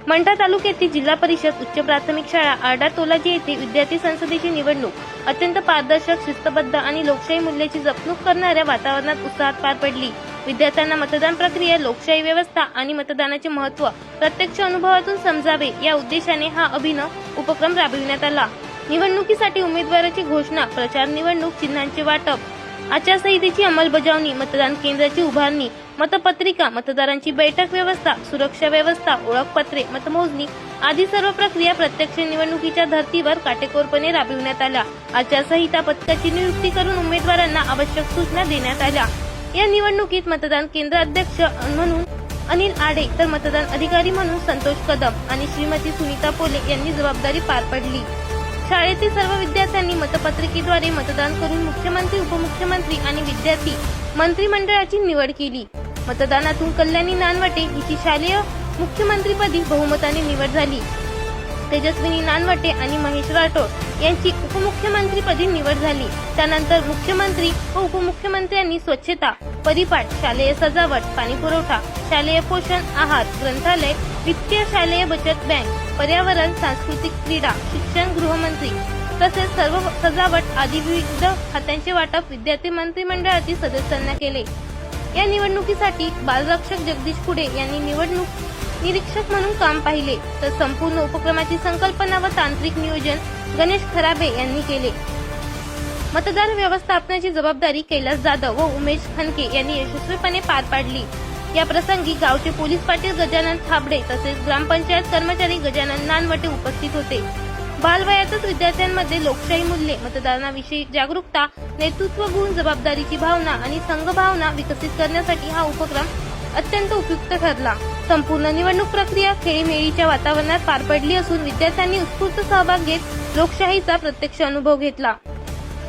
मंठा तालुक्यातील जिल्हा परिषद उच्च प्राथमिक शाळा आरडा तोलाजी येथे विद्यार्थी संसदेची निवडणूक अत्यंत पारदर्शक, शिस्तबद्ध आणि लोकशाही मूल्याची जपणूक करणाऱ्या वातावरणात उत्साहात पार पडली। विद्यार्थ्यांना मतदान प्रक्रिया, लोकशाही व्यवस्था आणि मतदानाचे महत्त्व प्रत्यक्ष अनुभवातून समजावे या उद्देशाने हा अभिनव उपक्रम राबविण्यात आला। निवडणुकीसाठी उमेदवाराची घोषणा, प्रचार, निवडणूक चिन्हांचे वाटप, आचारसंहितेची अंमलबजावणी, मतदान केंद्राची उभारणी, मतपत्रिका, मतदारांची बैठक व्यवस्था, सुरक्षा व्यवस्था, ओळखपत्रे, मतमोजणी आदी सर्व प्रक्रिया प्रत्यक्ष निवडणुकीच्या धर्तीवर काटेकोरपणे राबविण्यात आल्या। आचारसंहिता पथकाची नियुक्ती करून उमेदवारांना आवश्यक सूचना देण्यात आल्या। या निवडणुकीत मतदान केंद्र अध्यक्ष म्हणून अनिल आडे तर मतदान अधिकारी म्हणून संतोष कदम आणि श्रीमती सुनीता पोले यांनी जबाबदारी पार पडली। शाळेतील सर्व विद्यार्थ्यांनी मतपत्रिकेद्वारे मतदान करून मुख्यमंत्री, उपमुख्यमंत्री आणि विद्यार्थी मंत्रिमंडळाची निवड केली। मतदानातून कल्याणी नानवटे हिची शालेय मुख्यमंत्रीपदी बहुमताने निवड झाली। तेजस्विनी नानवटे आणि महेश राठोड यांची उपमुख्यमंत्रीपदी निवड झाली। त्यानंतर मुख्यमंत्री व उपमुख्यमंत्र्यांनी स्वच्छता, परिपाठ, शालेय सजावट, पाणीपुरवठा, शालेय पोषण आहार, ग्रंथालय, वित्तीय शालेय बचत बँक, पर्यावरण, सांस्कृतिक, क्रीडा, शिक्षण, गृहमंत्री तसेच सर्व सजावट आदी विविध खात्यांचे वाटप विद्यार्थी मंत्रिमंडळातील सदस्यांना केले। या निवडणुकीसाठी बालरक्षक जगदीश पुढे यांनी निवडणूक निरीक्षक म्हणून काम पाहिले, तर संपूर्ण उपक्रमाची संकल्पना व तांत्रिक नियोजन गणेश खराबे यांनी केले। मतदान व्यवस्थापनाची जबाबदारी कैलास जाधव व उमेश खनके यांनी यशस्वीपणे पार पाडली। या प्रसंगी गावचे पोलीस पाटील गजानन थाबडे तसेच ग्रामपंचायत कर्मचारी गजानन नानवटे उपस्थित होते। बालवयातच विद्यार्थ्यांमध्ये लोकशाही मूल्ये, मतदानाविषयी जागरूकता, नेतृत्व गुण, जबाबदारीची भावना आणि संघभावना विकसित करण्यासाठी हा उपक्रम अत्यंत उपयुक्त ठरला। संपूर्ण निवडणूक प्रक्रिया खेळीमेळीच्या वातावरणात पार पडली असून विद्यार्थ्यांनी उत्स्फूर्त सहभाग घेत लोकशाहीचा प्रत्यक्ष अनुभव घेतला।